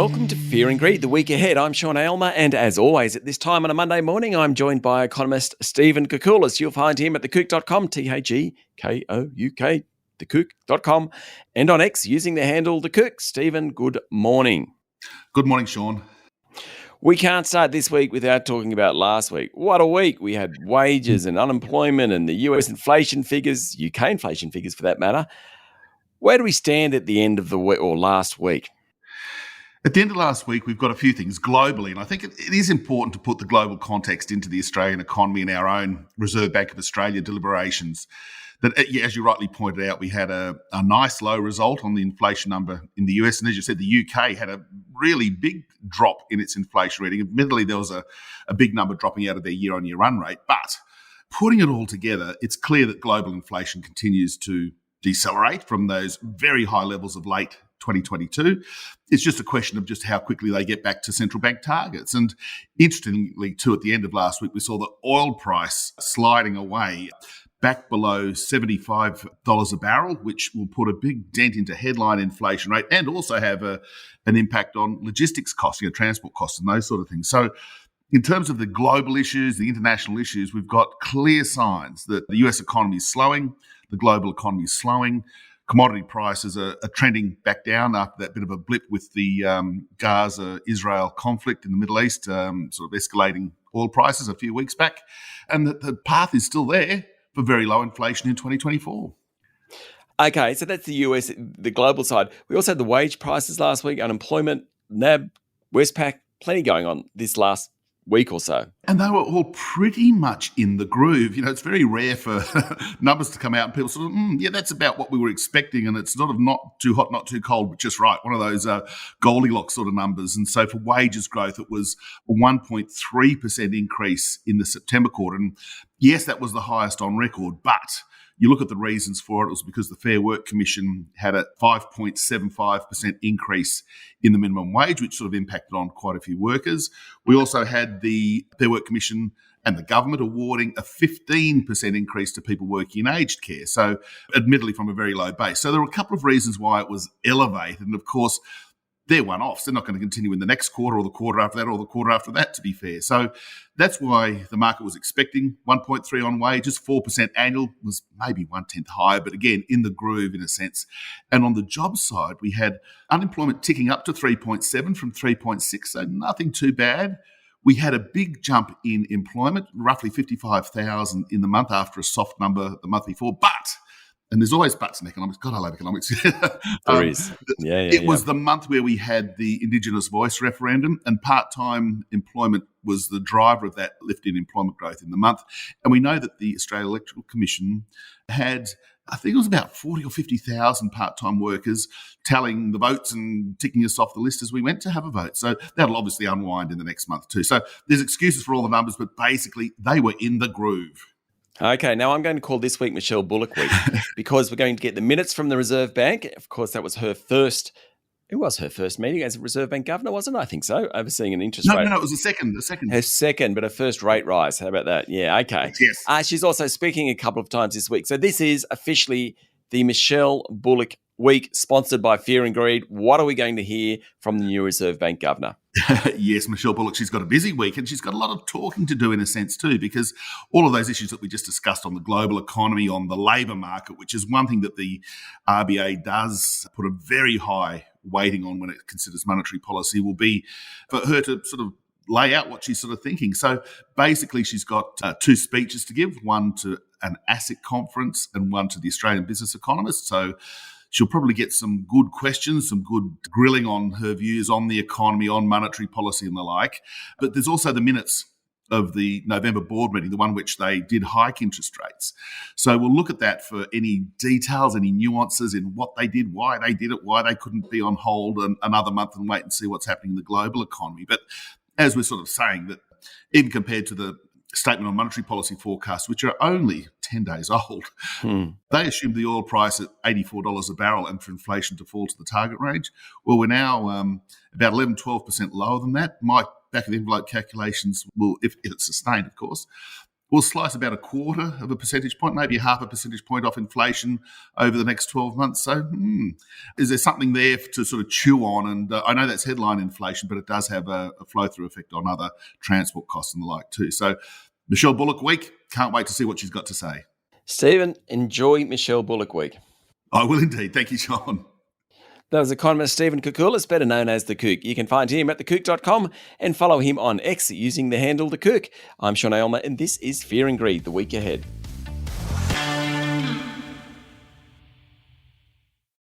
welcome to Fear and Greed, the week ahead. I'm Sean Aylmer, and as always, at this time on a Monday morning, I'm joined by economist Stephen Koukoulas. You'll find him at thekouk.com, THEGKOUK, thekouk.com, and on X using the handle thekouk. Stephen, good morning. Good morning, Sean. We can't start this week without talking about last week. What a week. We had wages and unemployment and the US inflation figures, UK inflation figures for that matter. Where do we stand at the end of the week or last week? At the end of last week, we've got a few things globally, and I think it is important to put the global context into the Australian economy and our own Reserve Bank of Australia deliberations. That, as you rightly pointed out, we had a nice low result on the inflation number in the US. And as you said, the UK had a really big drop in its inflation reading. Admittedly, there was a big number dropping out of their year-on-year run rate. But putting it all together, it's clear that global inflation continues to decelerate from those very high levels of late 2022. It's just a question of just how quickly they get back to central bank targets. And interestingly, too, at the end of last week, we saw the oil price sliding away back below $75 a barrel, which will put a big dent into headline inflation rate and also have an impact on logistics costs, transport costs and those sort of things. So in terms of the global issues, the international issues, we've got clear signs that the US economy is slowing, the global economy is slowing. Commodity prices are trending back down after that bit of a blip with the Gaza-Israel conflict in the Middle East, sort of escalating oil prices a few weeks back. And the path is still there for very low inflation in 2024. Okay, so that's the US, the global side. We also had the wage prices last week, unemployment, NAB, Westpac, plenty going on this last week or so. And they were all pretty much in the groove. It's very rare for numbers to come out and people sort of, that's about what we were expecting. And it's sort of not too hot, not too cold, but just right. One of those Goldilocks sort of numbers. And so for wages growth, it was a 1.3% increase in the September quarter. And yes, that was the highest on record, but you look at the reasons for it, it was because the Fair Work Commission had a 5.75% increase in the minimum wage, which sort of impacted on quite a few workers. We also had the Fair Work Commission and the government awarding a 15% increase to people working in aged care. So admittedly from a very low base. So there were a couple of reasons why it was elevated. And of course, they're one-offs. They're not going to continue in the next quarter or the quarter after that or the quarter after that, to be fair. So that's why the market was expecting 1.3 on wages, 4% annual was maybe 1/10 higher, but again, in the groove in a sense. And on the job side, we had unemployment ticking up to 3.7 from 3.6, so nothing too bad. We had a big jump in employment, roughly 55,000 in the month after a soft number the month before, but and there's always buts in economics. God, I love economics. There is. It was the month where we had the Indigenous voice referendum, and part-time employment was the driver of that lift in employment growth in the month. And we know that the Australian Electoral Commission had, I think it was about 40 or 50,000 part-time workers tallying the votes and ticking us off the list as we went to have a vote. So that'll obviously unwind in the next month too. So there's excuses for all the numbers, but basically they were in the groove. Okay, now I'm going to call this week Michelle Bullock week because we're going to get the minutes from the Reserve Bank. Of course, that was her first meeting as a Reserve Bank governor, wasn't it? I think so, overseeing an interest rate. No, it was the second. Her second, but her first rate rise. How about that? Yeah, okay. Yes. She's also speaking a couple of times this week. So this is officially the Michelle Bullock week, sponsored by Fear and Greed. What are we going to hear from the new Reserve Bank governor? Yes, Michelle Bullock, she's got a busy week and she's got a lot of talking to do in a sense too, because all of those issues that we just discussed on the global economy, on the labour market, which is one thing that the RBA does put a very high weighting on when it considers monetary policy, will be for her to sort of lay out what she's sort of thinking. So basically she's got two speeches to give, one to an ASIC conference and one to the Australian Business Economist. So she'll probably get some good questions, some good grilling on her views on the economy, on monetary policy and the like. But there's also the minutes of the November board meeting, the one which they did hike interest rates. So we'll look at that for any details, any nuances in what they did, why they did it, why they couldn't be on hold another month and wait and see what's happening in the global economy. But as we're sort of saying, that even compared to the statement on monetary policy forecasts, which are only 10 days old, they assumed the oil price at $84 a barrel and for inflation to fall to the target range. Well, we're now about 11, 12% lower than that. My back of the envelope calculations will, if it's sustained, of course, will slice about 1/4 of a percentage point, maybe 0.5 percentage point off inflation over the next 12 months. So is there something there to sort of chew on? And I know that's headline inflation, but it does have a flow-through effect on other transport costs and the like too. So Michelle Bullock week, can't wait to see what she's got to say. Stephen, enjoy Michelle Bullock week. I will indeed. Thank you, Sean. That was economist Stephen Koukoulas, better known as The Kook. You can find him at thekook.com and follow him on X using the handle The Kook. I'm Sean Aylmer, and this is Fear and Greed, the week ahead.